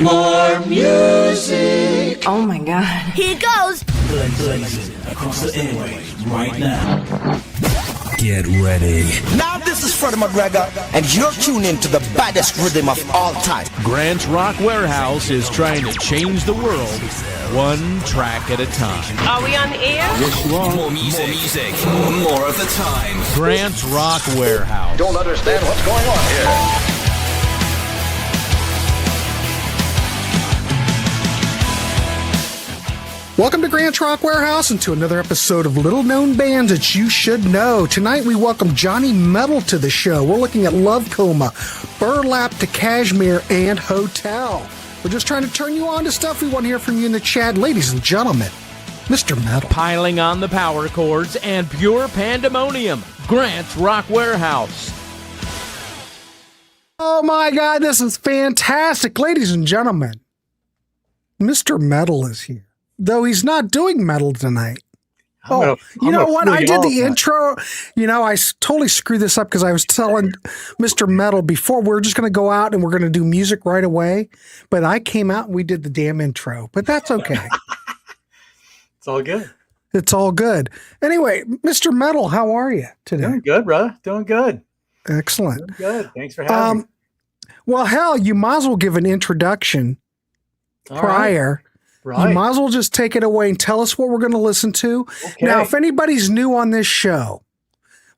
more music. Oh my God. Here goes. Blazing across the airwaves right now. Get ready. Now this is Freddie McGregor, and you're tuned in to the baddest rhythm of all time. Grant's Rock Warehouse is trying to change the world one track at a time. Are we on the air? Yes, you are. More music, more of the time. Grant's Rock Warehouse. Don't understand what's going on here. Welcome to Grant's Rock Warehouse and to another episode of Little Known Bands That You Should Know. Tonight we welcome Johnny Metal to the show. We're looking at Love Coma, Burlap to Kashmir, and Hotel. We're just trying to turn you on to stuff. We want to hear from you in the chat. Ladies and gentlemen, Mr. Metal. Piling on the power chords and pure pandemonium. Grant's Rock Warehouse. Oh my God, this is fantastic. Ladies and gentlemen, Mr. Metal is here. Though he's not doing metal tonight. You know what? I did the intro. You know, I totally screwed this up because I was telling Mr. Metal before we're just going to go out and we're going to do music right away. But I came out and we did the damn intro. But that's okay. It's all good. It's all good. Anyway, Mr. Metal, how are you today? Doing good, brother. Doing good. Excellent. Doing good. Thanks for having me. Well, hell, you might as well give an introduction prior. Right. You might as well just take it away and tell us what we're going to listen to. Okay. Now, if anybody's new on this show,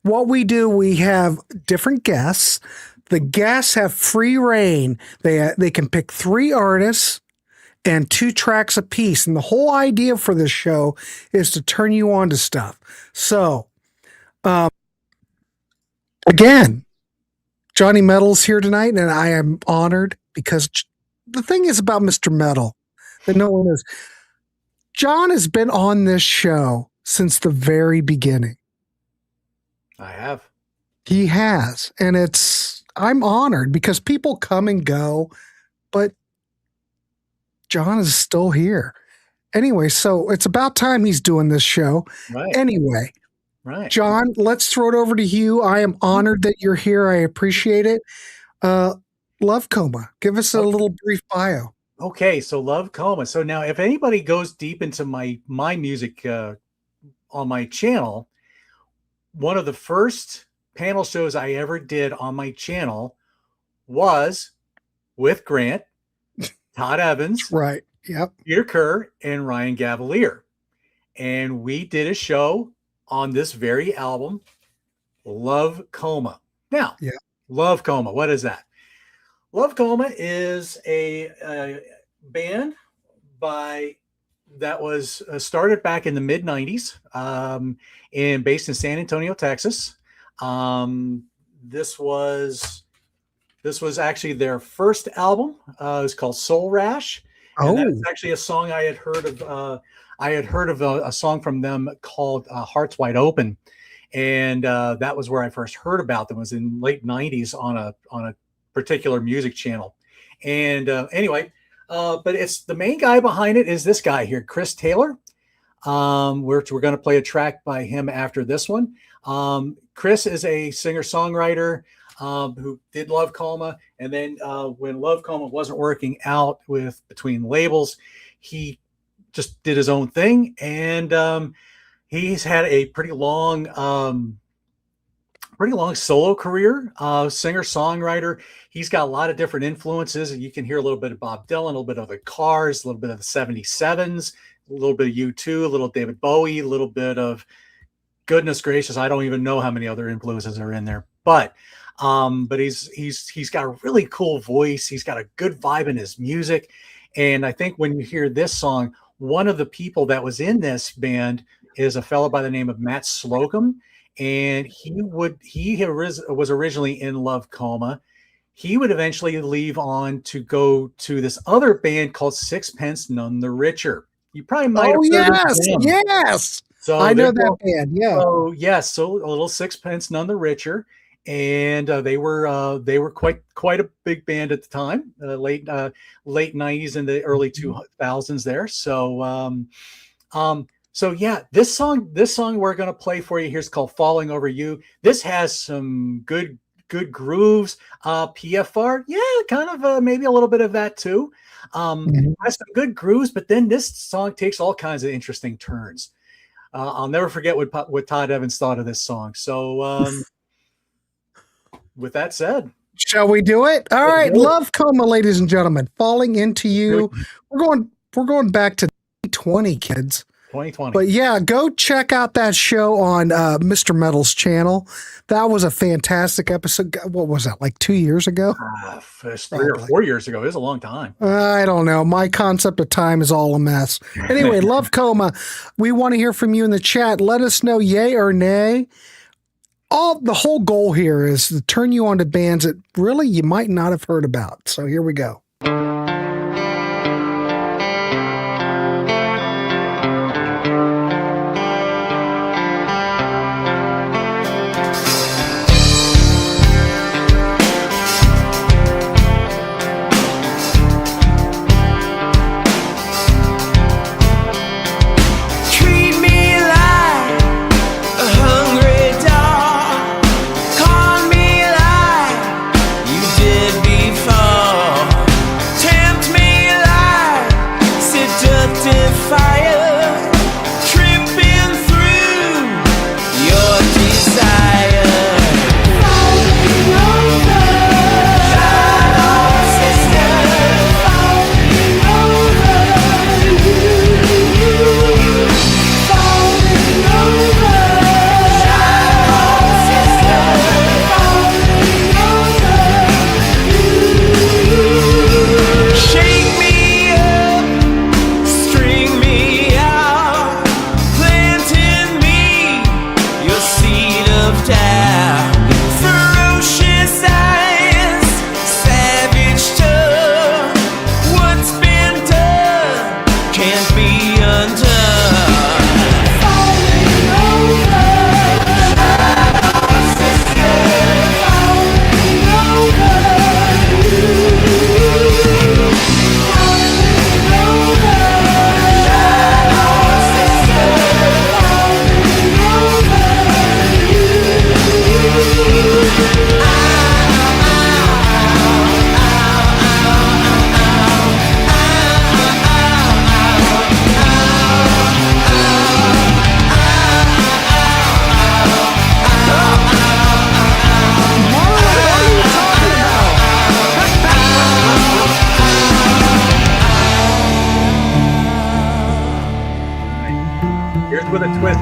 what we do, we have different guests. The guests have free reign. They can pick 3 artists and 2 tracks apiece. And the whole idea for this show is to turn you on to stuff. So, again, Johnny Metal's here tonight, and I am honored because the thing is about Mr. Metal that no one is. John has been on this show since the very beginning. I have. He has. And I'm honored because people come and go, but John is still here. Anyway, so it's about time he's doing this show. Right. Anyway, right. John, let's throw it over to you. I am honored that you're here. I appreciate it. Love Coma, give us a little brief bio. Okay, so Love Coma. So now if anybody goes deep into my music on my channel, one of the first panel shows I ever did on my channel was with Grant, Todd Evans, right? Yep. Peter Kerr, and Ryan Gavalier. And we did a show on this very album, Love Coma. Now, Love Coma, what is that? Love Coma is a band that was started back in the mid 90s and based in San Antonio, Texas. This was actually their first album. It was called Soul Rash. And that was actually a song I had heard of. I had heard of a song from them called Hearts Wide Open. And that was where I first heard about them. It was in late 90s on a particular music channel. And anyway, but it's the main guy behind it is this guy here, Chris Taylor. We're going to play a track by him after this one. Chris is a singer-songwriter who did Love Coma. And then when Love Coma wasn't working out between labels, he just did his own thing. And he's had a pretty long solo career, singer-songwriter. He's got a lot of different influences. You can hear a little bit of Bob Dylan, a little bit of the Cars, a little bit of the 77s, a little bit of U2, a little David Bowie, a little bit of, goodness gracious, I don't even know how many other influences are in there. But he's got a really cool voice. He's got a good vibe in his music. And I think when you hear this song, one of the people that was in this band is a fellow by the name of Matt Slocum. And he was originally in Love Coma. He would eventually leave on to go to this other band called Sixpence None the Richer. You probably might have heard of them. Yes. So I know that band. Yeah. So yes, so a little Sixpence None the Richer, and they were quite a big band at the time, late 90s and the early 2000s there. So yeah, this song we're going to play for you here is called Falling Over You. This has some good good grooves. PFR, yeah, kind of maybe a little bit of that too. Has some good grooves, but then this song takes all kinds of interesting turns. I'll never forget what Todd Evans thought of this song. So with that said, shall we do it? All right, Love Coma, ladies and gentlemen, Falling Into You. We're going back to 2020, kids. 2020. But yeah, go check out that show on Mr. Metal's channel. That was a fantastic episode. What was that, like 2 years ago? 3 or 4 years ago. It was a long time. I don't know. My concept of time is all a mess. Anyway, Love Coma, we want to hear from you in the chat. Let us know yay or nay. The whole goal here is to turn you on to bands that really you might not have heard about. So here we go. With a twist.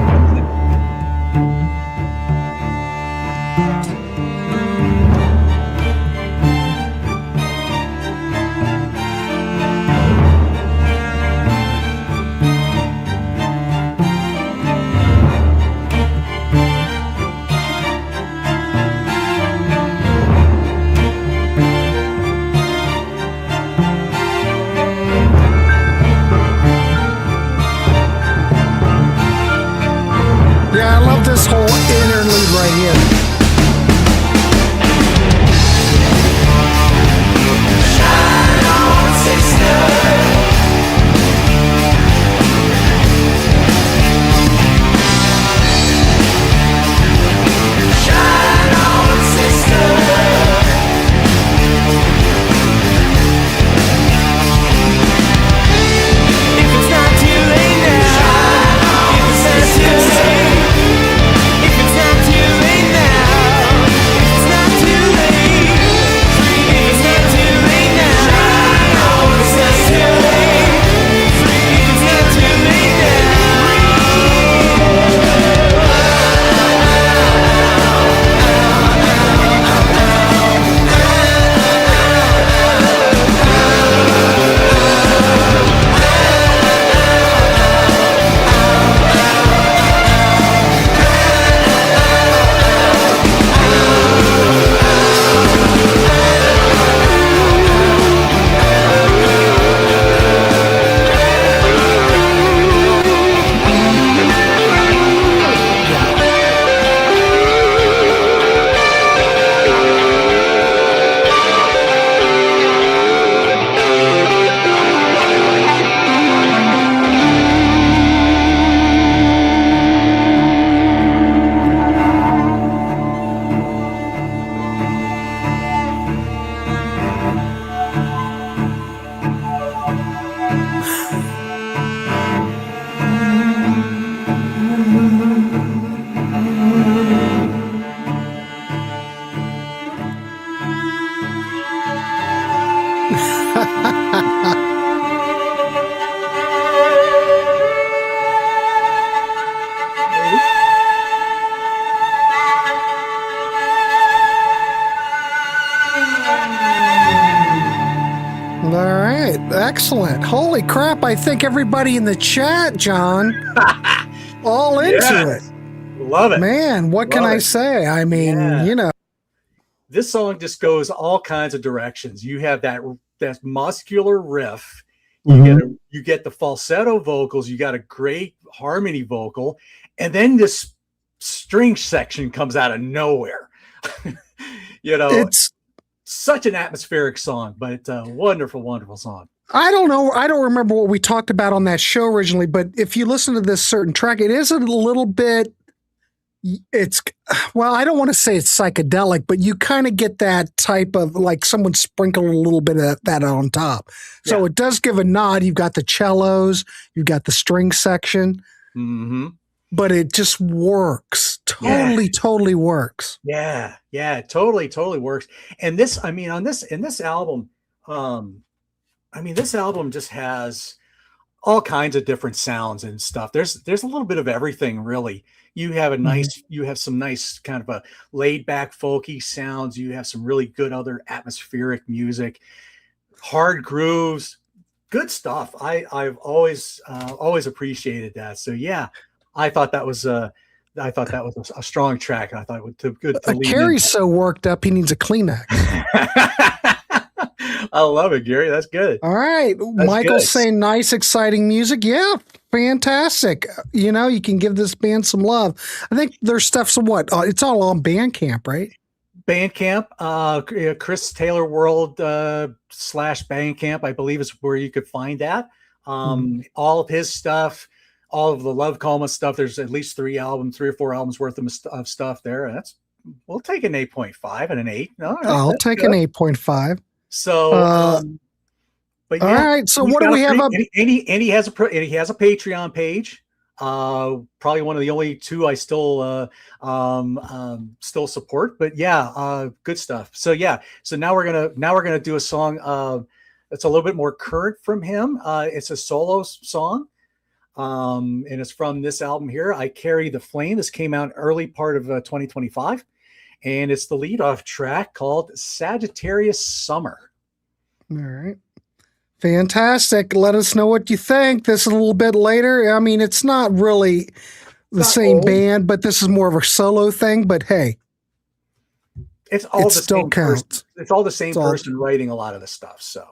All right, excellent. Holy crap, I think everybody in the chat, John, all into Yes. Love it. Man, what can I say? I mean, you know. This song just goes all kinds of directions. You have that muscular riff. You get the falsetto vocals. You got a great harmony vocal. And then this string section comes out of nowhere. You know, it's such an atmospheric song, but it's a wonderful, wonderful song. I don't know. I don't remember what we talked about on that show originally, but if you listen to this certain track, it is a little bit, well, I don't want to say it's psychedelic, but you kind of get that type of, like someone sprinkled a little bit of that on top. So it does give a nod. You've got the cellos, you've got the string section, but it just works. Totally works. Yeah, totally works. And this, I mean, in this album, this album just has all kinds of different sounds and stuff. There's a little bit of everything, really. You have you have some nice kind of a laid back folky sounds. You have some really good other atmospheric music, hard grooves, good stuff. I've always appreciated that. So yeah, I thought that was a strong track. I thought it was good. Carrie's so worked up, he needs a Kleenex. I love it, Gary. That's good. All right. Michael's saying nice, exciting music. Yeah, fantastic. You know, you can give this band some love. I think their stuff's what? It's all on Bandcamp, right? Bandcamp, Chris Taylor World / Bandcamp, I believe is where you could find that. All of his stuff, all of the Love Coma stuff. There's at least 3 or 4 albums worth of stuff there. We'll take an 8.5 and an 8. No, I'll take an 8.5. So, but all right. So what do we have up? And he has a Patreon page. Probably one of the only 2 I still support. But yeah, good stuff. So yeah. So now we're gonna do a song. That's a little bit more current from him. It's a solo song. And it's from this album here. I Carry the Flame. This came out early part of 2025. And it's the lead-off track called Sagittarius Summer. All right. Fantastic. Let us know what you think. This is a little bit later. I mean, it's not really the same band, but this is more of a solo thing. But hey, it's all the same person writing a lot of the stuff. So.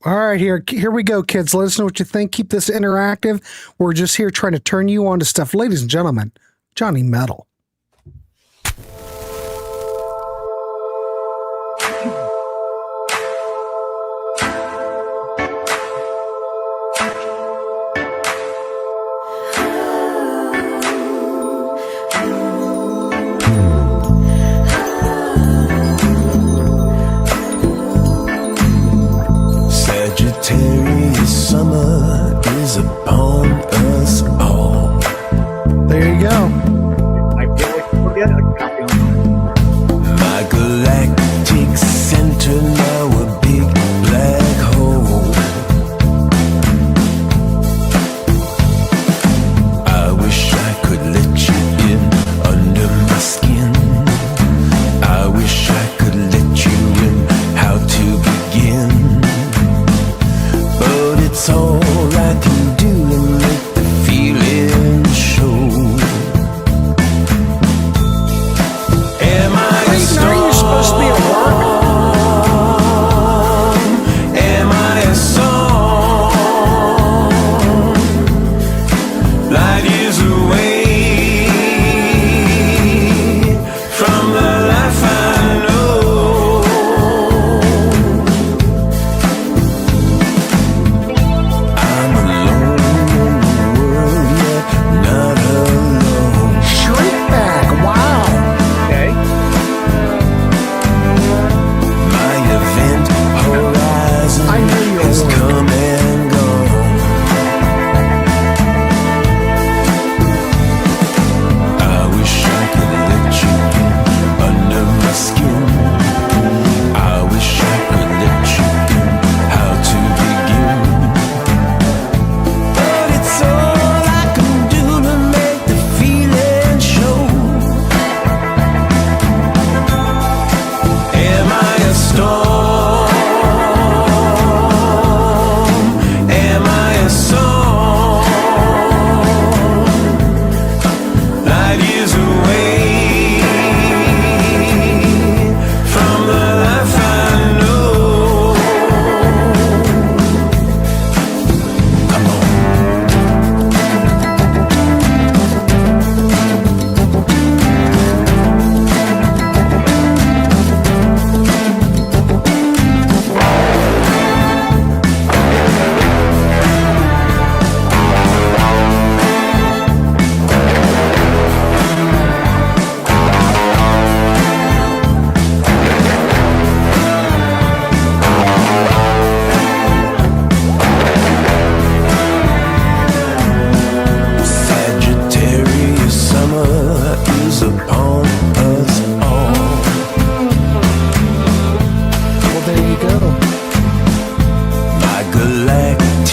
All right, here we go, kids. Let us know what you think. Keep this interactive. We're just here trying to turn you on to stuff. Ladies and gentlemen, Johnny Metal. Sagittarius summer is upon us all. There you go. I feel like forget it. My galactic center now a big black hole. I wish I could let you in under my skin. I wish I could let you in. How to begin? But it's all I can do to make the feeling show. Am I a Are you supposed to be at work? Am I a song? Light years away from the life I know. I'm alone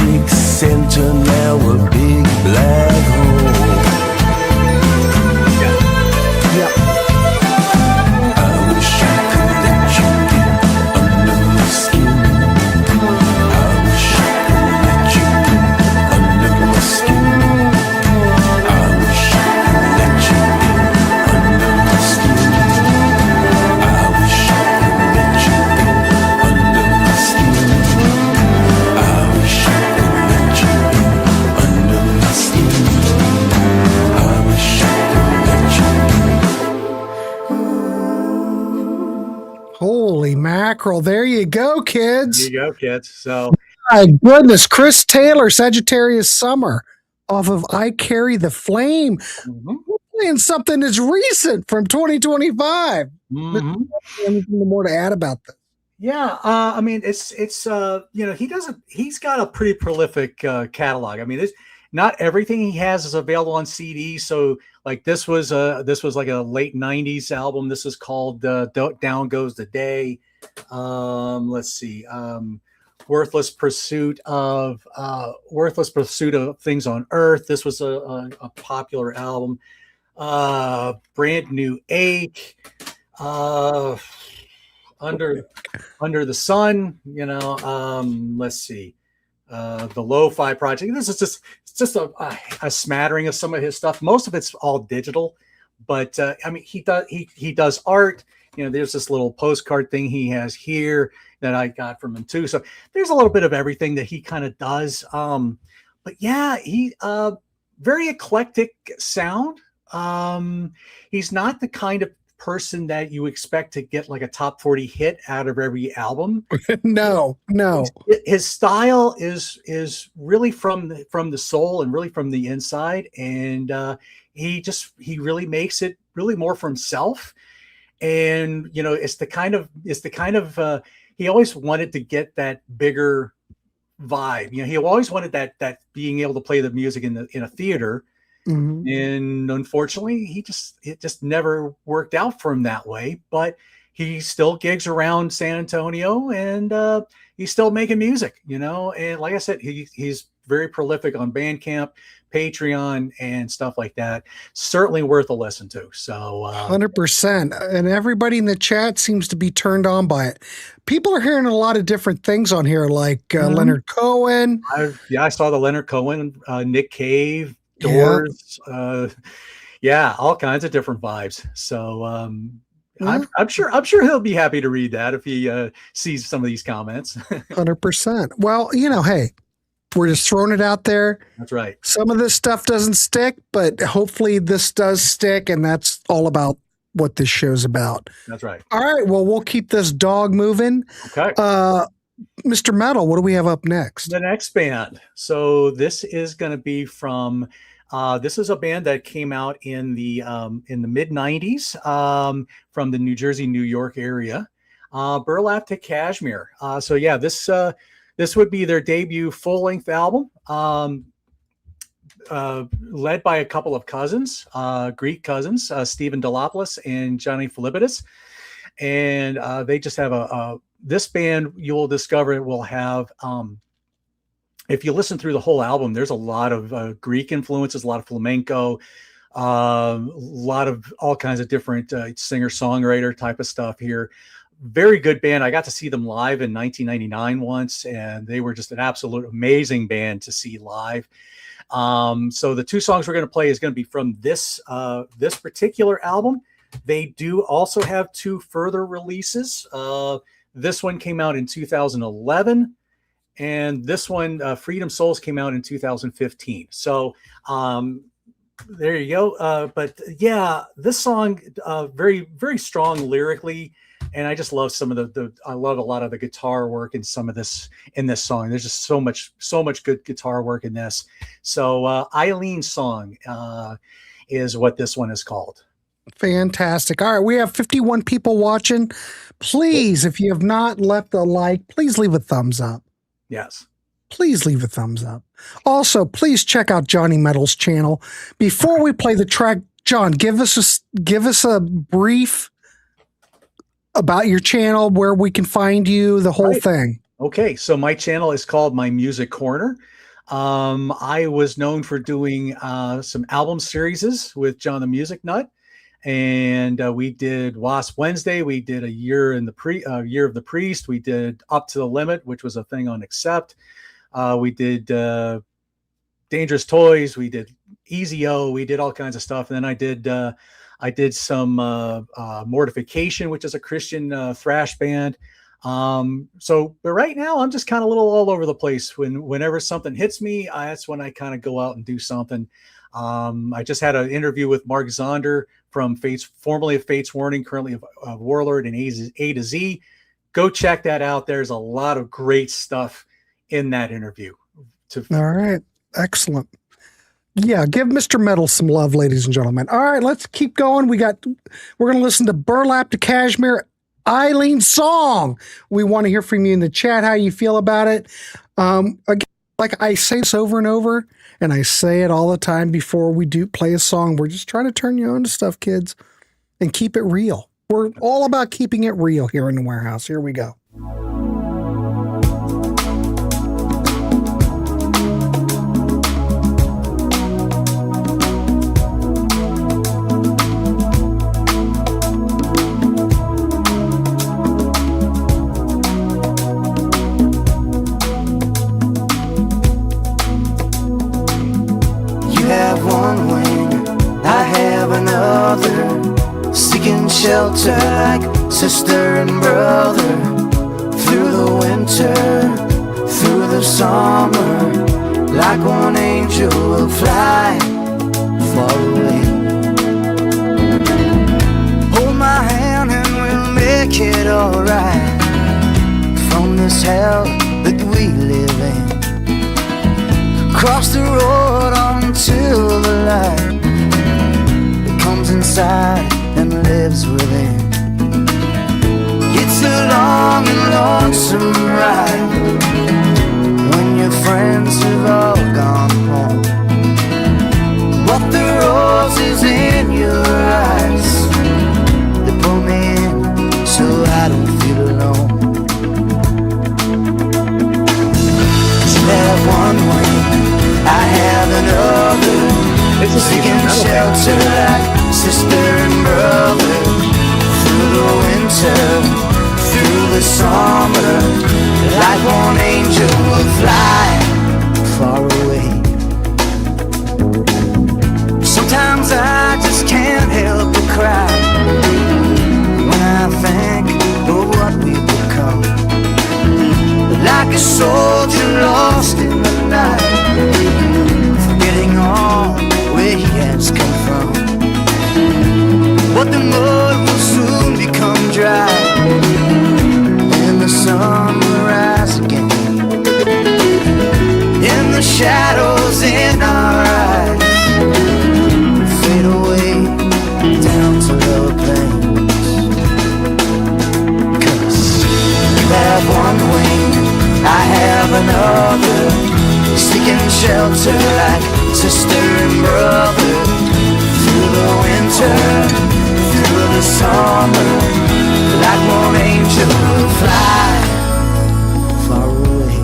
magic center, now a big black hole. Yep. I wish I could let you in under my skin. I wish I could let you in under my skin. I wish I could let you in under my skin. I wish I could let you in under my skin. I wish I could let you in under my skin. I wish I could let you Holy mackerel. There you go, kids. There you go, kids. So My goodness. Chris Taylor, Sagittarius Summer, off of I Carry the Flame. mhm, We're playing something that's recent from 2025. mhm. Anything more to add about this? Yeah, I mean, it's he's got a pretty prolific catalog. I mean, not everything he has is available on CD. So like this was like a late '90s album. This is called Down Goes the Day. Let's see, Worthless Pursuit of Things on Earth. This was a popular album. Brand New Ache. Under the Sun, let's see, the Lo-Fi Project. This is just a smattering of some of his stuff. Most of it's all digital, but I mean, he does art. There's this little postcard thing he has here that I got from him too. So there's a little bit of everything that he kind of does. But yeah, he very eclectic sound. He's not the kind of person that you expect to get like a top 40 hit out of every album. No. His style is really from the soul and really from the inside, and he really makes it really more for himself. And it's the kind of he always wanted to get that bigger vibe. He always wanted that being able to play the music in a theater. Mhm. And unfortunately, it just never worked out for him that way. But he still gigs around San Antonio, and he's still making music. And like I said, he's very prolific on Bandcamp, Patreon, and stuff like that. Certainly worth a listen to. So 100%. And everybody in the chat seems to be turned on by it. People are hearing a lot of different things on here, like Leonard Cohen. I saw the Leonard Cohen, Nick Cave, Doors, all kinds of different vibes. So I'm sure he'll be happy to read that if he sees some of these comments. 100%. Well, hey, we're just throwing it out there. That's right. Some of this stuff doesn't stick, but hopefully this does stick, and that's all about what this show's about. That's right. All right. Well, we'll keep this dog moving. Okay. Mr. Metal, what do we have up next? The next band. So this is going to be from. This is a band that came out in the mid '90s from the New Jersey, New York area. Burlap to Cashmere. So yeah, this would be their debut full-length album. Led by a couple of cousins, Greek cousins, Stephen Delopoulos and Johnny Philippides, and they just have this band. You'll discover it will have. If you listen through the whole album, there's a lot of Greek influences, a lot of flamenco, a lot of all kinds of different singer-songwriter type of stuff here. Very good band. I got to see them live in 1999 once, and they were just an absolute amazing band to see live. So the two songs we're going to play is going to be from this particular album. They do also have two further releases. This one came out in 2011. And this one, Freedom Souls, came out in 2015. So there you go. But yeah, this song, very, very strong lyrically. And I just love some of I love a lot of the guitar work in this song. There's just so much good guitar work in this. So Eileen's Song is what this one is called. Fantastic. All right. We have 51 people watching. Please, if you have not left a like, please leave a thumbs up. Yes. Please leave a thumbs up. Also, please check out Johnny Metal's channel. Before we play the track, John, give us a brief about your channel, where we can find you, the whole thing. Okay, so my channel is called My Music Corner. I was known for doing some album series with John the Music Nut, and we did Wasp Wednesday. We did a year in the year of the Priest. We did Up to the Limit, which was a thing on Accept. We did Dangerous Toys. We did Easy O. We did all kinds of stuff, and then I did some Mortification, which is a Christian thrash band. But right now I'm just kind of a little all over the place. Whenever something hits me, that's when I kind of go out and do something. I just had an interview with Mark Zonder from formerly of Fates Warning, currently of Warlord and A to Z. Go check that out. There's a lot of great stuff in that interview. All right. Excellent. Yeah, give Mr. Metal some love, ladies and gentlemen. All right, let's keep going. We're going to listen to Burlap to Kashmir, Eileen's song. We want to hear from you in the chat, how you feel about it. Again, like I say this over and over, and I say it all the time before we do play a song. We're just trying to turn you on to stuff, kids, and keep it real. We're all about keeping it real here in the Warehouse. Here we go. Seeking shelter like sister and brother, through the winter, through the summer, like one angel will fly far away. Hold my hand and we'll make it alright, from this hell that we live in. Cross the road until the light comes inside and lives within. It's a long and lonesome ride when your friends have all gone home, but the roses in your eyes, they pull me in so I don't feel alone. You have one way, I have another. Seeking shelter like sister and brother, through the winter, through the summer, like one angel will fly far away. Sometimes I just can't help but cry when I think of what we've become, like a soldier lost in the night, forgetting all where he has come from. But the mud will soon become dry, and the sun will rise again. And the shadows in our eyes fade away down to lower plains. 'Cause you have one wing, I have another, seeking shelter like sister and brother, through the winter, through the summer, like one angel will fly far away.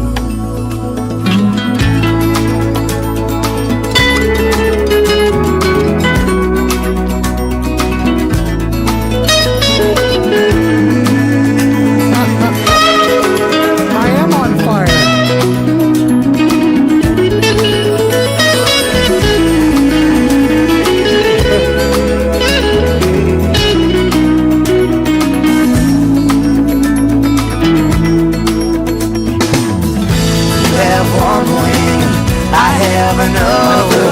I am on fire. Another,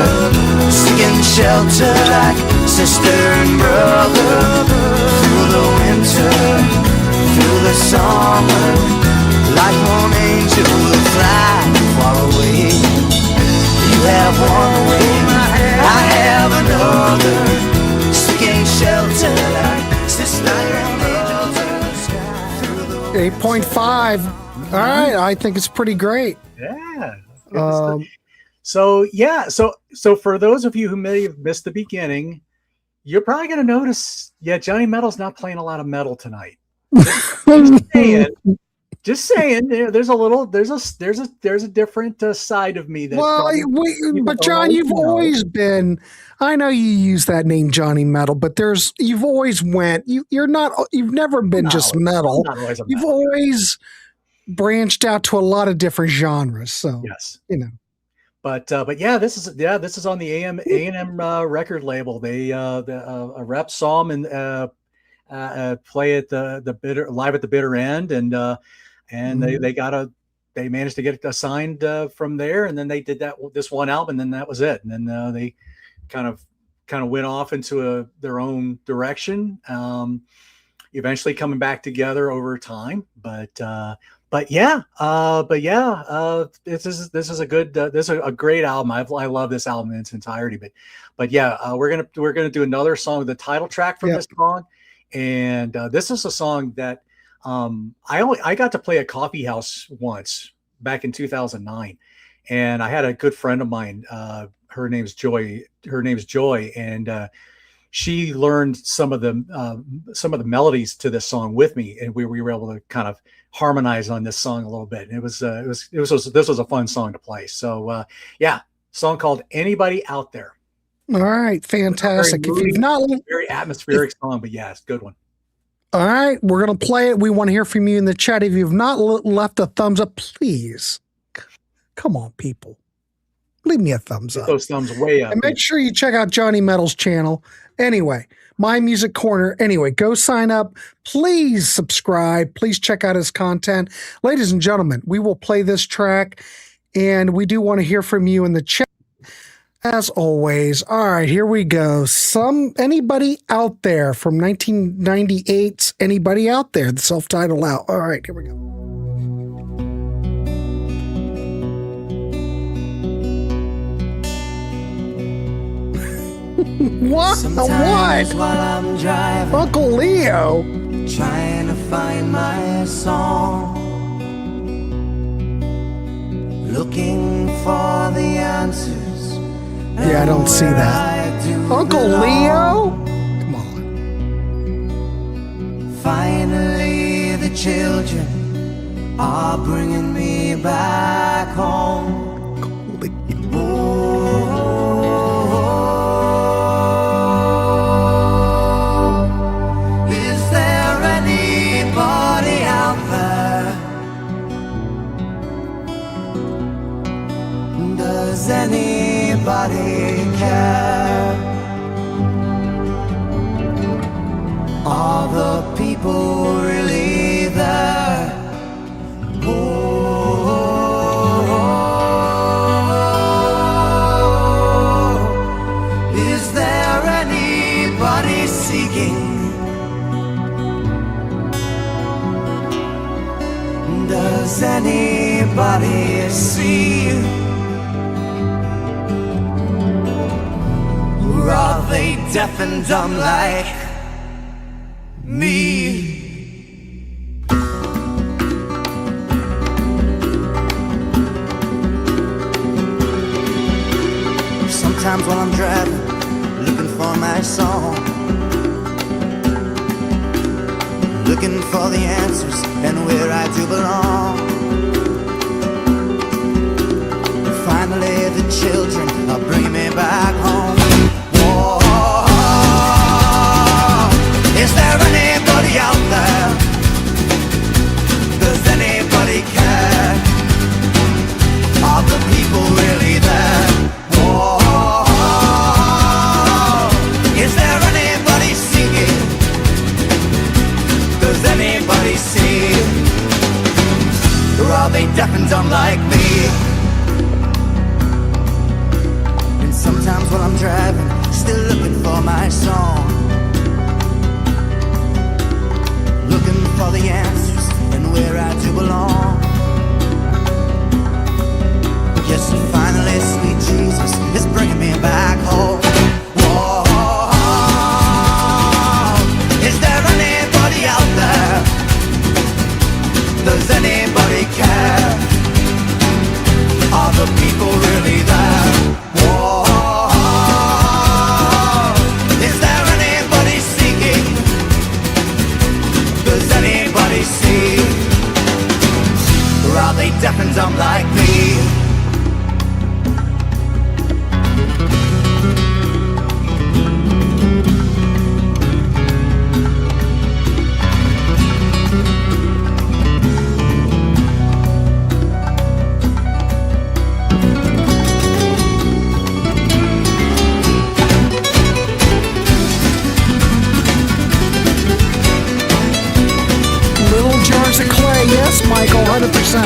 seeking shelter like sister and brother, through the winter, through the summer, like one angel will fly far away. You have one wing, I have another, seeking shelter like sister and brother. 8.5. All right, I think it's pretty great. Yeah. So for those of you who may have missed the beginning, you're probably going to notice, Johnny Metal's not playing a lot of metal tonight. Just saying, there's a different side of me that. Well, but John, you've always been. I know you use that name, Johnny Metal, but you've always you've never been just metal. You've always branched out to a lot of different genres. So yes, But yeah, this is on the A&M record label. They a rep saw them and play at the live at the bitter end, and they managed to get assigned from there, and then they did this one album, and then that was it. And then they kind of went off into their own direction. Eventually coming back together over time, but yeah, this is a great album. I love this album in its entirety. But yeah, we're gonna do another song, the title track from this song, and this is a song that I got to play at Coffee House once back in 2009, and I had a good friend of mine. Her name's Joy, and she learned some of the melodies to this song with me, and we were able to kind of harmonize on this song a little bit. And this was a fun song to play. So yeah, song called "Anybody Out There." All right, fantastic. If you've not, very atmospheric song, but yeah, it's a good one. All right, we're gonna play it. We want to hear from you in the chat. If you've not left a thumbs up, please, come on, people. Leave me a thumbs up. Those thumbs way up. And make sure you check out Johnny Metal's channel. Anyway, My Music Corner. Anyway, go sign up. Please subscribe. Please check out his content. Ladies and gentlemen, we will play this track, and we do want to hear from you in the chat, as always. All right, here we go. Anybody Out There from 1998's Anybody Out There, the self-titled out. All right, here we go. What? Sometimes while I'm driving, Uncle Leo, trying to find my song, looking for the answers. Yeah, I don't see that. Uncle Leo? Come on. Finally, the children are bringing me back home. Does anybody care? Are the people really there? Oh, is there anybody seeking? Does anybody see? Are they deaf and dumb like me? Sometimes while I'm driving, looking for my song, looking for the answers and where I do belong. Finally the children are bringing me back home. Is there anybody out there? Does anybody care? Are the people really there? Oh, is there anybody singing? Does anybody see? Or are they deaf and dumb like me? And sometimes while I'm driving, still looking for my song, looking for the answers and where I do belong. Yes, finally, sweet Jesus is bringing me back home. Whoa, is there anybody out there? Does anybody care? Are the people really there? Whoa. Is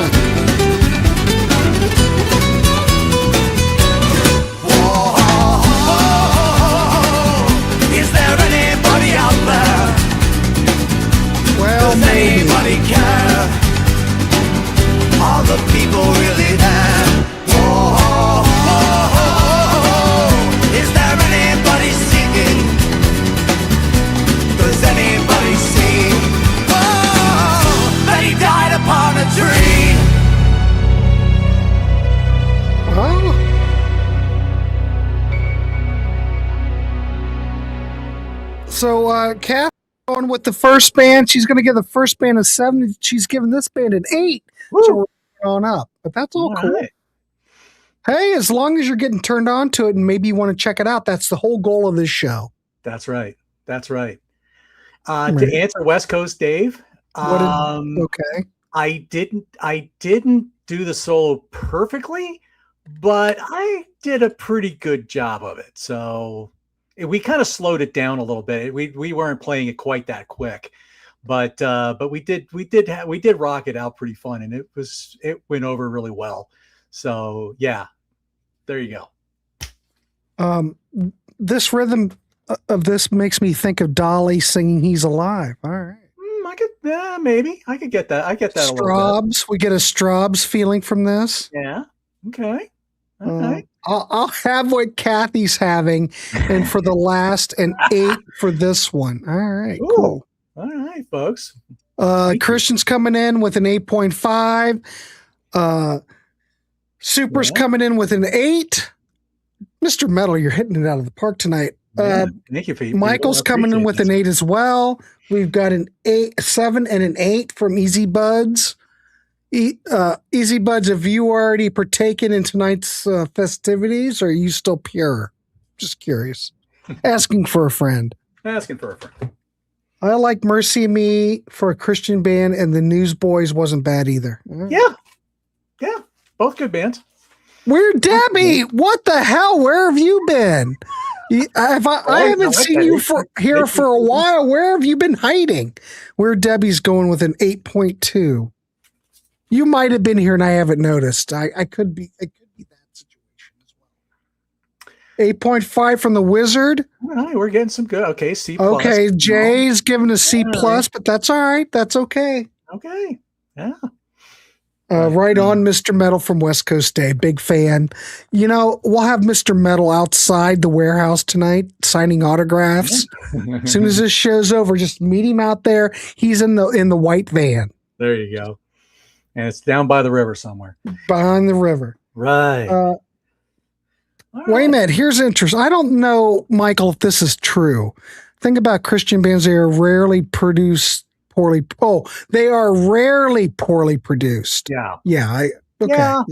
there anybody out there? Well, Does maybe. anybody care? Are the people really there? Is there anybody singing? Does anybody see? That he died upon a tree. Oh. So, Kath going with the first band. She's going to give the first band a 7. She's giving this band an 8. So we're on up. But that's all cool. Right. Hey, as long as you're getting turned on to it and maybe you want to check it out, that's the whole goal of this show. That's right. That's right. To answer West Coast Dave, okay. I didn't do the solo perfectly, but I did a pretty good job of it. So we kind of slowed it down a little bit. We weren't playing it quite that quick, but we did rock it out pretty fun, and it went over really well. So yeah, there you go. This rhythm of this makes me think of Dolly singing "He's Alive." All right. I could maybe I could get that. I get that. Straubs. We get a Straubs feeling from this. Yeah. Okay. All right. I'll have what Kathy's having, and for the last, an 8 for this one. All right. Ooh. Cool. All right, folks. Christian's coming in with an 8.5. Super's coming in with an 8. Mr. Metal, you're hitting it out of the park tonight. Thank you, Pete. Michael's coming in with an 8 as well. We've got an 7 and an 8 from Easy Buds. Easy Buds, have you already partaken in tonight's festivities, or are you still pure? Just curious. Asking for a friend. Asking for a friend. I like Mercy Me for a Christian band, and the Newsboys wasn't bad either. Yeah. Both good bands. Where Debbie? What the hell? Where have you been? I haven't seen you here for a while. Where have you been hiding? Where Debbie's going with an 8.2. You might have been here and I haven't noticed. I could be that situation as well. 8.5 from the Wizard. All right, we're getting some good. Okay, C+. Okay, Jay's giving a C+, but that's all right. That's okay. Okay. Yeah. Right on, Mr. Metal from West Coast Day. Big fan. You know, we'll have Mr. Metal outside the warehouse tonight signing autographs. As soon as this show's over, just meet him out there. He's in the white van. There you go. And it's down by the river somewhere. Behind the river. Right. Wait a minute. Here's interesting. I don't know, Michael, if this is true. Think about Christian bands. They are rarely produced poorly. Oh, they are rarely poorly produced. Yeah. Yeah. I get that.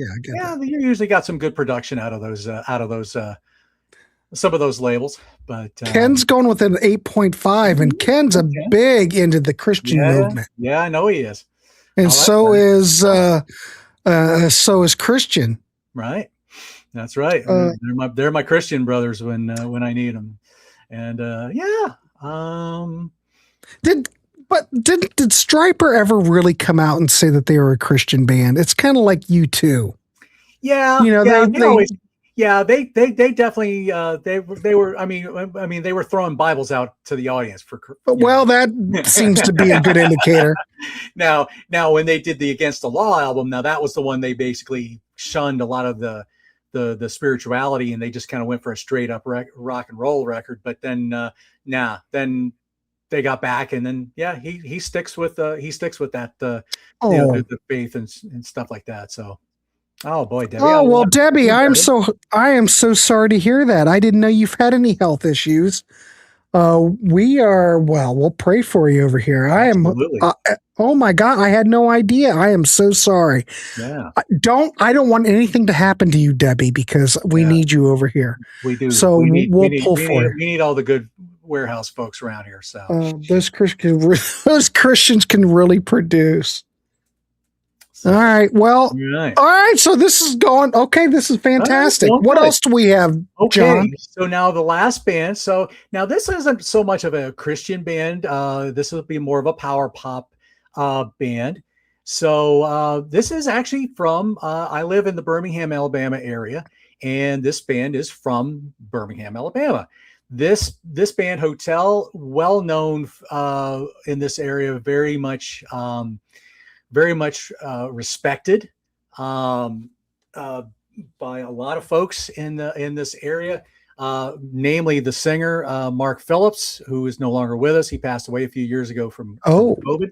You usually got some good production out of those some of those labels. But Ken's going with an 8.5, and Ken's a big into the Christian movement. Yeah, I know he is. And so is Christian. Right. That's right. They're my Christian brothers when I need them. And Did Stryper ever really come out and say that they were a Christian band? It's kind of like U2. Yeah. You know, they definitely they were. I mean, they were throwing Bibles out to the audience for. Well, that seems to be a good indicator. Now, when they did the Against the Law album, now that was the one they basically shunned a lot of the spirituality, and they just kind of went for a straight up rock and roll record. But then, then they got back, and then he sticks with that the faith and stuff like that. So. Oh boy, Debbie. Oh well, Debbie, I am so sorry to hear that. I didn't know you've had any health issues. We'll pray for you over here. Absolutely. Oh my God, I had no idea. I am so sorry. Yeah. I don't want anything to happen to you, Debbie, because we need you over here. We do. So we'll pull for you. We need all the good warehouse folks around here. So those Christians can really produce. All right. Well, all right. So this is going, okay. This is fantastic. Right, what else do we have, John? So now the last band. So now this isn't so much of a Christian band. This will be more of a power pop band. So this is actually from, I live in the Birmingham, Alabama area, and this band is from Birmingham, Alabama. This band, Hotel, well known in this area, very much respected by a lot of folks in this area. Namely the singer Mark Phillips, who is no longer with us. He passed away a few years ago from COVID.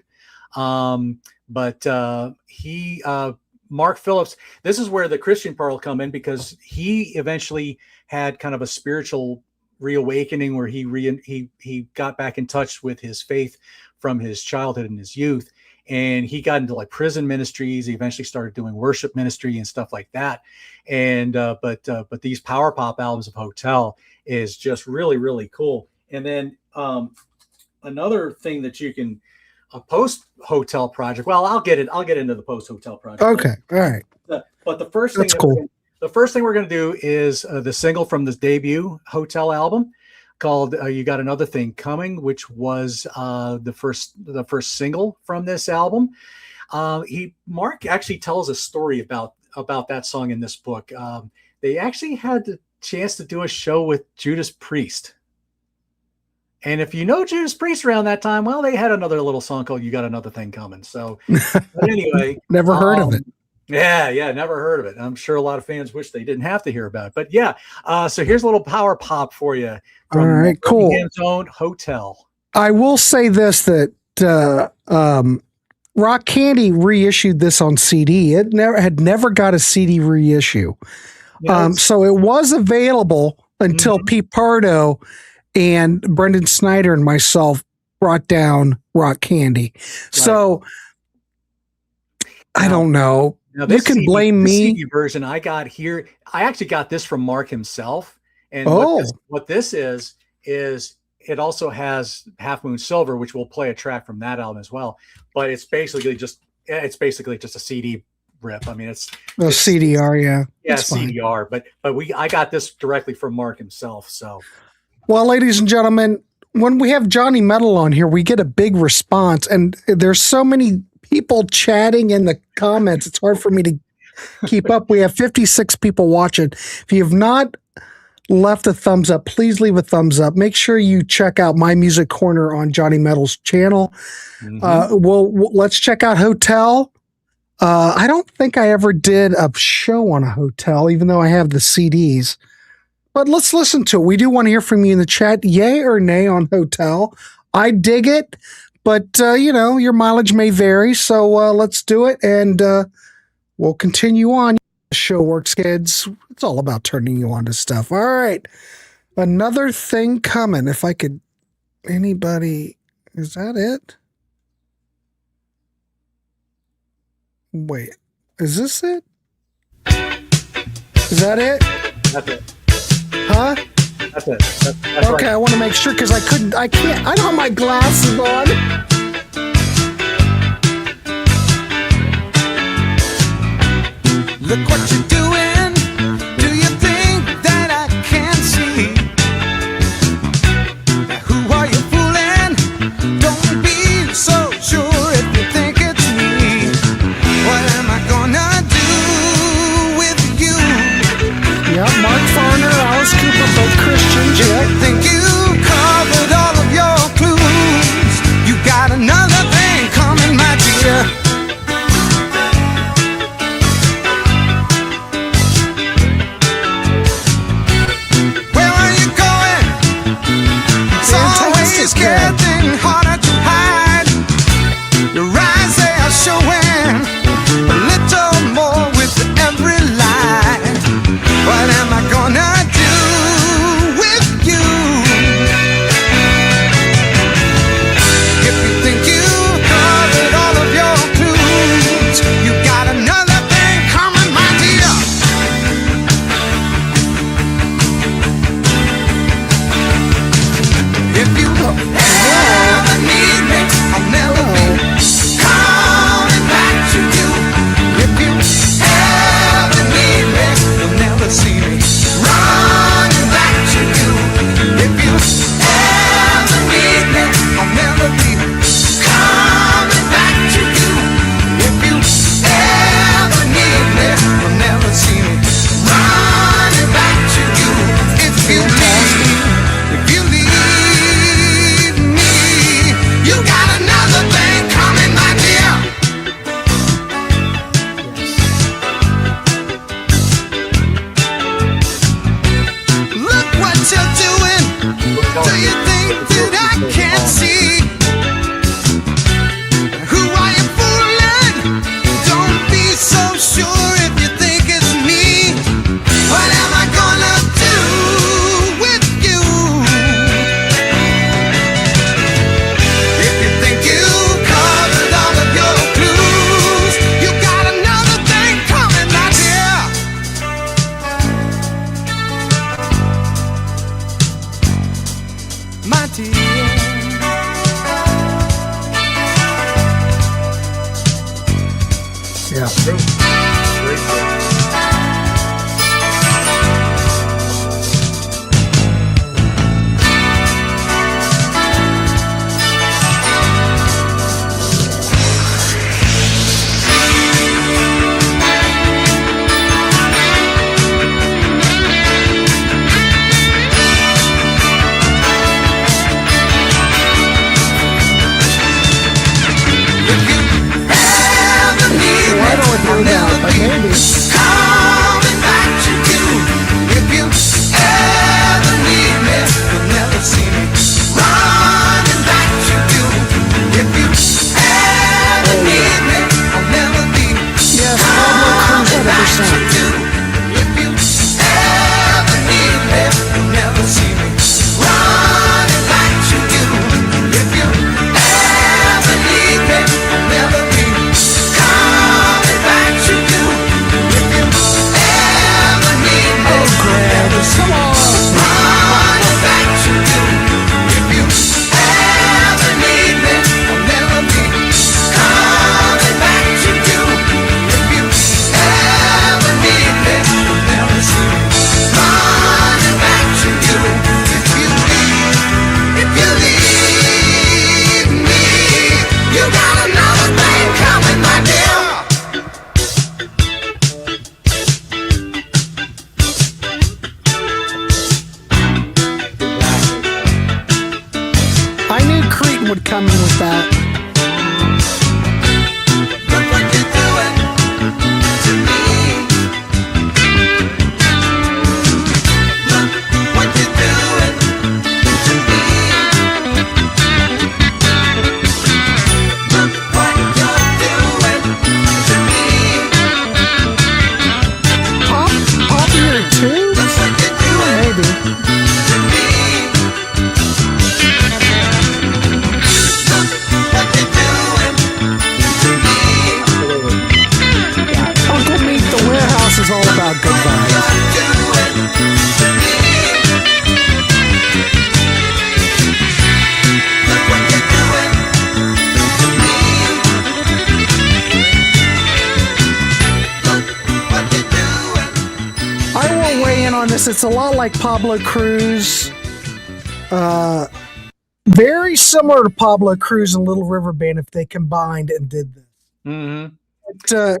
Mark Phillips, this is where the Christian part will come in, because he eventually had kind of a spiritual reawakening where he got back in touch with his faith from his childhood and his youth. And he got into like prison ministries. He eventually started doing worship ministry and stuff like that. And but these power pop albums of Hotel is just really, really cool. And then another thing that you can, a post Hotel project. Well, I'll get into the post Hotel project. Okay, all right. But the first thing we're going to do is the single from this debut Hotel album called "You Got Another Thing Coming," which was the first single from this album. Mark actually tells a story about that song in this book. They actually had the chance to do a show with Judas Priest. And if you know Judas Priest around that time, well, they had another little song called "You Got Another Thing Coming." So, but anyway, never heard of it. Yeah, never heard of it. I'm sure a lot of fans wish they didn't have to hear about it. But yeah, so here's a little power pop for you. From all right, cool. Birmingham's own Hotel. I will say this, that Rock Candy reissued this on CD. It had never got a CD reissue. Yes. So it was available until Pete Pardo and Brendan Snyder and myself brought down Rock Candy. Right. So I don't know. Now, you can blame me. CD version I got here, I actually got this from Mark himself. And what this is it also has Half Moon Silver, which will play a track from that album as well. But it's basically just a CD rip. I mean, it's CDR, yeah. Yeah, CDR. But I got this directly from Mark himself. So, well, ladies and gentlemen, when we have Johnny Metal on here, we get a big response, and there's so many people chatting in the comments. It's hard for me to keep up. We have 56 people watching. If you have not left a thumbs up, please leave a thumbs up. Make sure you check out My Music Corner on Johnny Metal's channel. Let's check out Hotel. I don't think I ever did a show on a Hotel, even though I have the CDs. But let's listen to it. We do want to hear from you in the chat. Yay or nay on Hotel? I dig it, but your mileage may vary. So let's do it, and we'll continue on. The show works, kids. It's all about turning you on to stuff. All right. Another Thing Coming. If I could, anybody, is that it? Wait, is this it? Is that it? That's it. Huh? That's it. That's okay, right. I want to make sure, because I don't have my glasses on. Look what you're doing. Do you think that I can't see? Now who are you fooling? Don't be so sure if you think it's me. What am I gonna do with you? Yeah, Mark Farner, Alice Cooper, both Christians. If you think you covered all of your clues, you got another thing coming, my dear. Getting harder to hide. Your eyes, they are showing a little more with every line. What am I gonna do with you? If you think you covered all of your clues, you got another thing coming, my dear. If you ever need me, I'll never be coming back to you. If you ever need me, you'll never see me running back to you. If you ever need me, I'll never be coming back to you. If you can't see. Who are you fooling? Don't be so sure if you think it's me. What am I gonna do with you? If you think you covered all of your clues, you got another thing coming, my dear. My dear. Yeah. I'll never be coming back to you. If you ever need me, you'll never see me running back to you. If you ever need me, I'll never be coming back to you. If you ever need me, you'll never see me running back to you. If you ever need me, I'll never be coming back to you. If you ever need me, come on, running back to you. If you ever need me, I'll never be coming back to you. If you ever need me, you'll never see me running back to you. If you leave me, you got another thing coming, my dear. I knew Cretan would come in with that. Look what you're doing to me. Look what you're doing to me. Look what you're doing to me. Pop here too? Look what you're doing Maybe. to me. Look what you're doing to me. Uncle Meet the Warehouse is all about good vibes. You're doing to me. Look what you're doing to me. Look what you're doing. I will weigh in on this. It's a lot like Pablo Cruz. Very similar to Pablo Cruz and Little River Band if they combined and did this. Mm-hmm. But,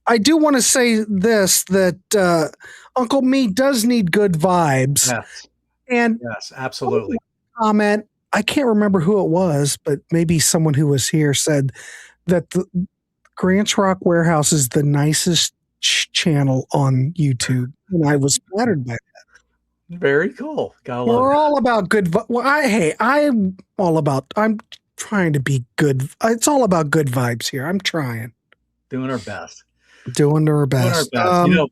I do want to say this, that Uncle Me does need good vibes. Yes. And Yes, absolutely. comment, I can't remember who it was, but maybe someone who was here said that the Grants Rock Warehouse is the nicest channel on YouTube. And I was flattered by that. Very cool. Gotta love We're it. all about good. Well, I'm trying to be good. It's all about good vibes here. I'm trying. Doing our best. Doing our Doing our best. best.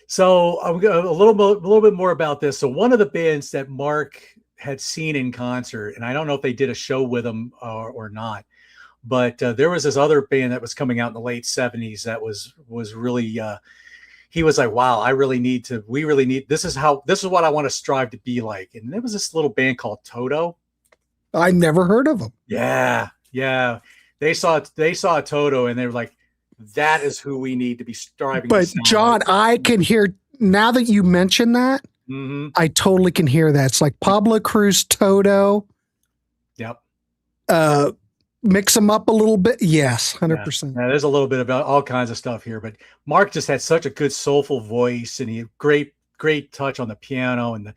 So I'm going a little bit more about this. So one of the bands that Mark had seen in concert, and I don't know if they did a show with him or not, but there was this other band that was coming out in the late 70s that was really he was like, wow, we really need, this is what I want to strive to be like. And there was this little band called Toto. I never heard of them. Yeah. They saw Toto and they were like, that is who we need to be striving. But to sound John, like. I can hear now that you mention that. Mm-hmm. I totally can hear that. It's like Pablo Cruz, Toto. Yep. Mix them up a little bit. Yes, 100%. Yeah, there's a little bit about all kinds of stuff here, but Mark just had such a good soulful voice, and he had great touch on the piano, and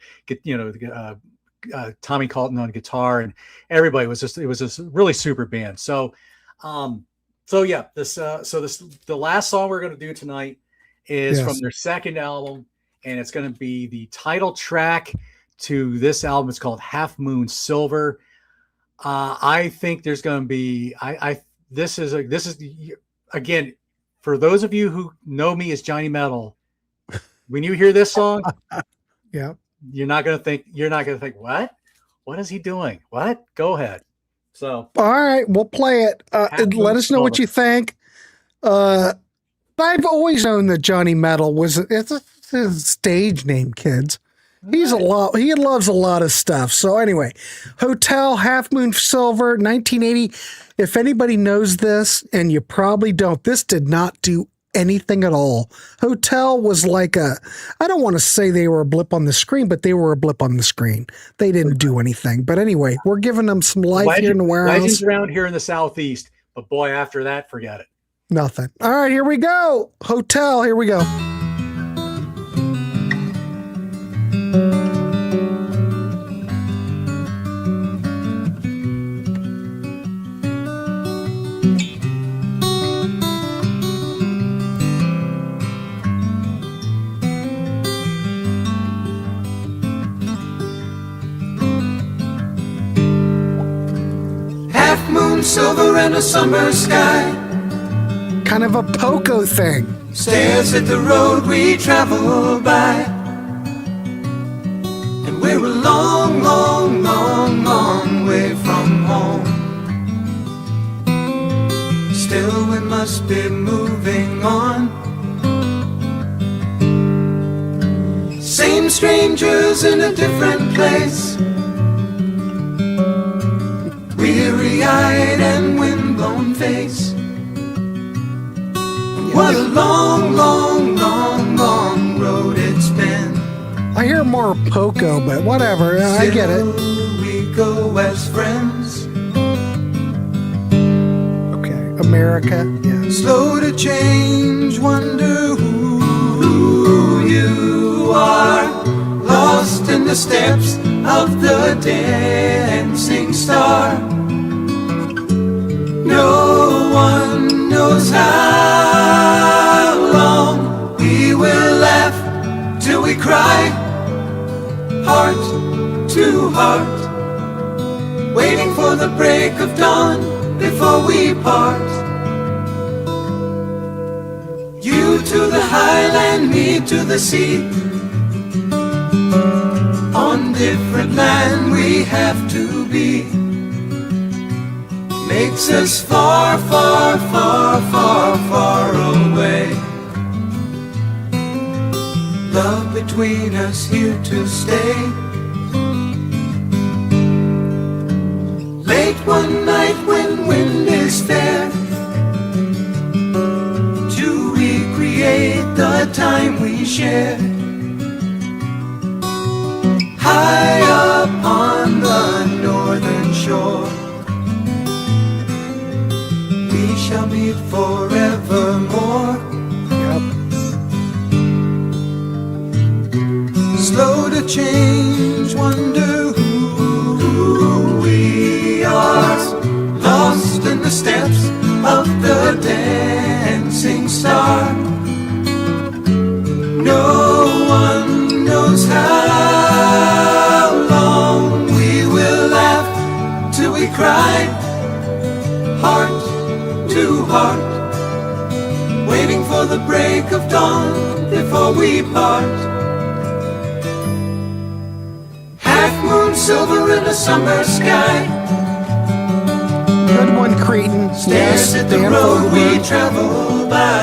Tommy Colton on guitar, and everybody was just, it was just really super band. So yeah, the last song we're going to do tonight is from their second album, and it's going to be the title track to this album. It's called Half Moon Silver. I think there's going to be. This is again for those of you who know me as Johnny Metal. When you hear this song, Yeah. you're not going to think. What? What is he doing? What? Go ahead. So All right, we'll play it. Let us know what you think. I've always known that Johnny Metal it's his stage name, kids. He's a lot. He loves a lot of stuff. So anyway, Hotel, Half Moon Silver, 1980. If anybody knows this, and you probably don't, this did not do anything at all. Hotel was like I don't want to say they were a blip on the screen, but they were a blip on the screen. They didn't do anything. But anyway, we're giving them some life here in the Warehouse. Legends around here in the Southeast. But boy, after that, forget it. Nothing. All right, here we go. Hotel, here we go. Half moon silver and a summer sky Kind of a Poco thing. stares at the road we travel by. And we're a long, long, long, long way from home. Still we must be moving on. Same strangers in a different place, weary-eyed and wind-blown face. What a long, long, long, long road it's been. I hear more Poco, but whatever. I get it. Still we go as friends, Okay, America. Yeah. slow to change, wonder who you are. Lost in the steps of the dancing star. No one knows how long we will laugh till we cry, heart to heart, waiting for the break of dawn before we part. You to the highland, me to the sea. On different land we have to be. Makes us far, far, far, far, far away. Love between us here to stay. Late one night when wind is fair, to recreate the time we shared. High up on the northern shore, we shall meet forevermore. Slow to change, wonder who we are. Lost in the steps of the dancing star. No one knows how long we will laugh till we cry, heart to heart, waiting for the break of dawn before we part. Half moon silver in a summer sky, Good one, Cretan. stares at the stand road for we it. travel by.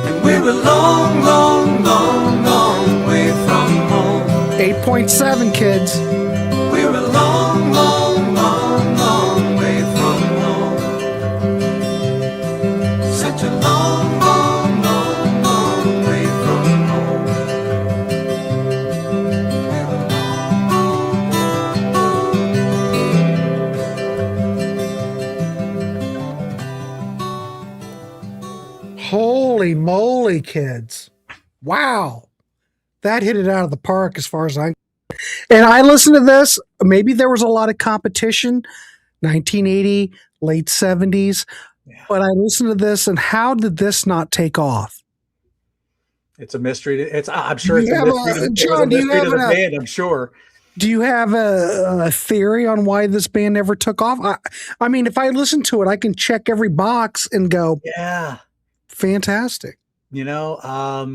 And we're a long, long, long, long way from home. 8.7, kids. We're a long, long, long, long way from home. Such a long, long, long, long way from home. We're a Holy moly, kids. Wow. That hit it out of the park as far as I'm. And I listened to this. Maybe there was a lot of competition, 1980, late 70s. But I listened to this, and how did this not take off? It's a mystery. I'm sure Do it's you a have mystery. a- It was John, a do you mystery to have the an- band, I'm sure. Do you have a theory on why this band never took off? I mean, if I listen to it, I can check every box and go, Yeah. fantastic. You know,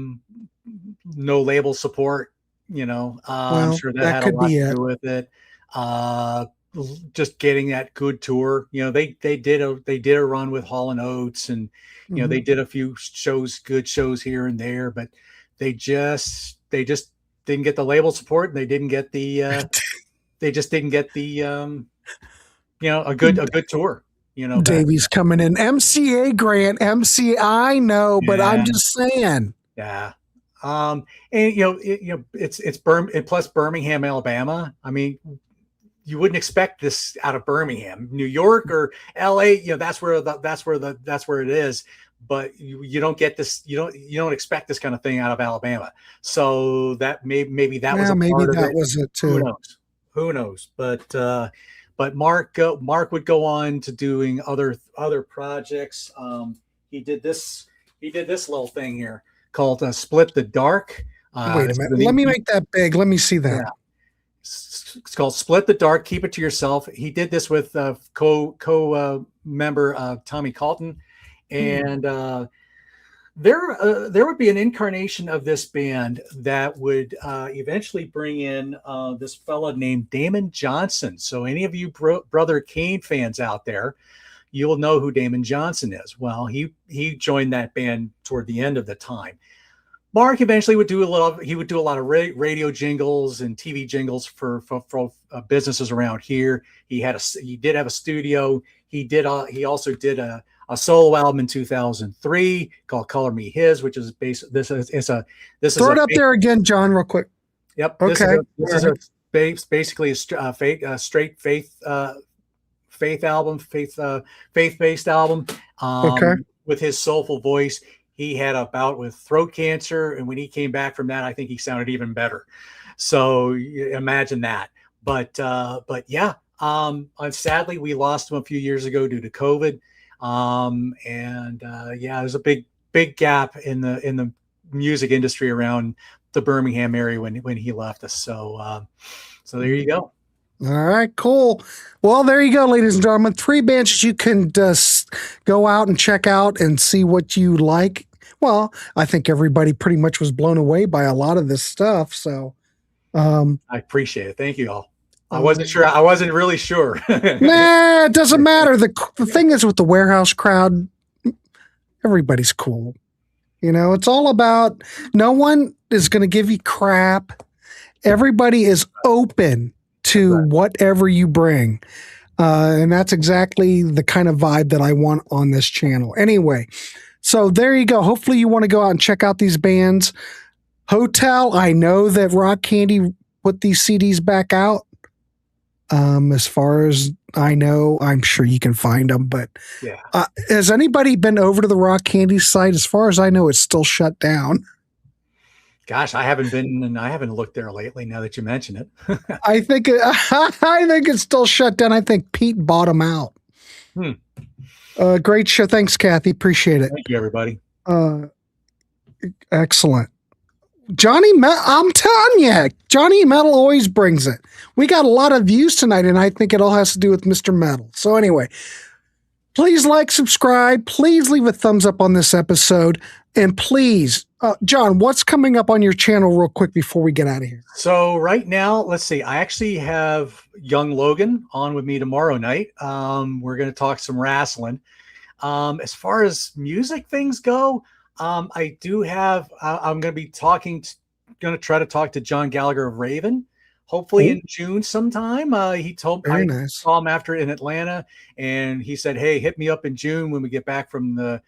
no label support, you know, I'm Well, sure that that had a could lot be to it. do with it. Just getting that good tour. You know, they did a run with Hall and Oates, and you know, they did a few good shows here and there, but they just didn't get the label support, and they didn't get the they just didn't get the you know, a good tour. You know, Davey's coming in. MCA grant, MC. I know, but Yeah. I'm just saying. Yeah. And it's plus Birmingham, Alabama. I mean, you wouldn't expect this out of Birmingham, New York, or LA. You know, that's where it is. But you don't get this. You don't expect this kind of thing out of Alabama. So that maybe that was a part of it. Was it too. Who knows? But Mark would go on to doing other projects. He did this little thing here called Split the Dark. Wait a minute. Let me make that big. Let me see that. Yeah. It's called Split the Dark. Keep it to yourself. He did this with member Tommy Calton, and there would be an incarnation of this band that would eventually bring in this fella named Damon Johnson. So any of you Brother Kane fans out there, you'll know who Damon Johnson is. Well, he joined that band toward the end of the time. Mark eventually would do a lot of radio jingles and TV jingles for businesses around here. He did have a studio. He also did a solo album in 2003 called "Color Me His," which is Throw it up there again, John, real quick. Yep. Okay. This is basically a straight faith album, faith-based album. Okay. With his soulful voice. He had a bout with throat cancer, and when he came back from that, I think he sounded even better. So imagine that. But yeah, sadly we lost him a few years ago due to COVID. Yeah, there's a big gap in the music industry around the Birmingham area when he left us. So there you go. All right, cool. Well, there you go, ladies and gentlemen. 3 bands you can just go out and check out and see what you like. Well, I think everybody pretty much was blown away by a lot of this stuff. So I appreciate it. Thank you all. I wasn't sure. I wasn't really sure. Nah, it doesn't matter. The thing is with the Warehouse crowd, everybody's cool. You know, it's all about no one is going to give you crap. Everybody is open to whatever you bring. And that's exactly the kind of vibe that I want on this channel. Anyway, so there you go. Hopefully you want to go out and check out these bands. Hotel, I know that Rock Candy put these CDs back out. As far as I know, I'm sure you can find them, but yeah. Has anybody been over to the Rock Candy site? As far as I know, it's still shut down. Gosh, I haven't looked there lately. Now that you mention it, I think it's still shut down. I think Pete bought them out. Great show. Thanks, Kathy. Appreciate it. Thank you, everybody. Excellent. I'm telling you, Johnny Metal always brings it. We got a lot of views tonight, and I think it all has to do with Mr. Metal. So anyway, please like, subscribe. Please leave a thumbs up on this episode. And please, John, what's coming up on your channel real quick before we get out of here? So right now, let's see. I actually have Young Logan on with me tomorrow night. We're going to talk some wrestling. As far as music things go, I do have, I'm going to be going to try to talk to John Gallagher of Raven, hopefully in June sometime. He told me, I saw him after in Atlanta, and he said, "Hey, hit me up in June when we get back from the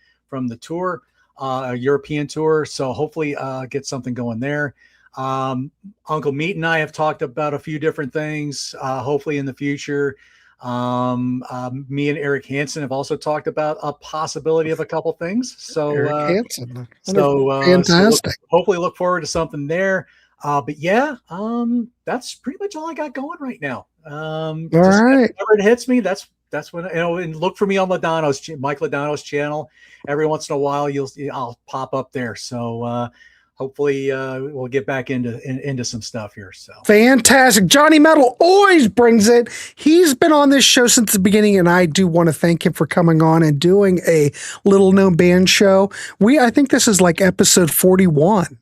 tour, European tour." So hopefully get something going there. Uncle Meat and I have talked about a few different things, hopefully in the future. Me and Eric Hansen have also talked about a possibility of a couple things. So Eric Hansen, fantastic. So hopefully look forward to something there. But yeah, that's pretty much all I got going right now. All right. Whenever it hits me, that's when, you know, and look for me on Mike Ladano's channel. Every once in a while, I'll pop up there. So hopefully we'll get back into some stuff here. So fantastic. Johnny Metal always brings it. He's been on this show since the beginning, and I do want to thank him for coming on and doing a little known band show. I think this is like episode 41.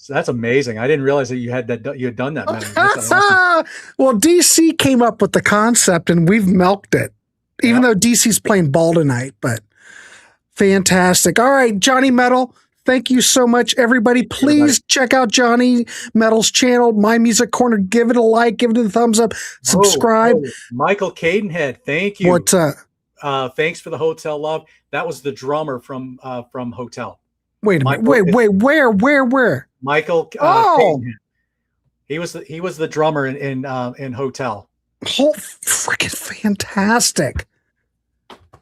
That's amazing. I didn't realize that you had done that many. That's awesome. Well, DC came up with the concept, and we've milked it. Even though DC's playing ball tonight, but fantastic. All right, Johnny Metal, thank you so much. Everybody, please check out Johnny Metal's channel, My Music Corner. Give it a like, give it a thumbs up, subscribe. Michael Cadenhead, thank you. What's up? Thanks for the Hotel Love. That was the drummer from Hotel. Wait a minute. Wait, where? Michael Cadenhead. He was the drummer in Hotel. Whole freaking fantastic.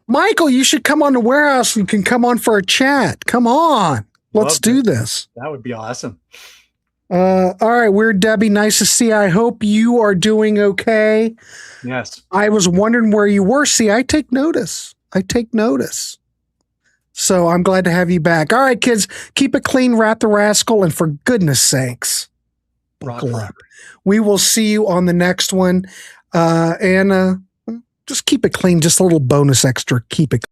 Michael, you should come on to Warehouse. You can come on for a chat. Come on. Let's do this. That would be awesome. All right. Weird Debbie. Nice to see you. I hope you are doing okay. Yes. I was wondering where you were. See, I take notice. So I'm glad to have you back. All right, kids, keep it clean, Rat the Rascal, and for goodness sakes, buckle up. We will see you on the next one. And just keep it clean. Just a little bonus extra. Keep it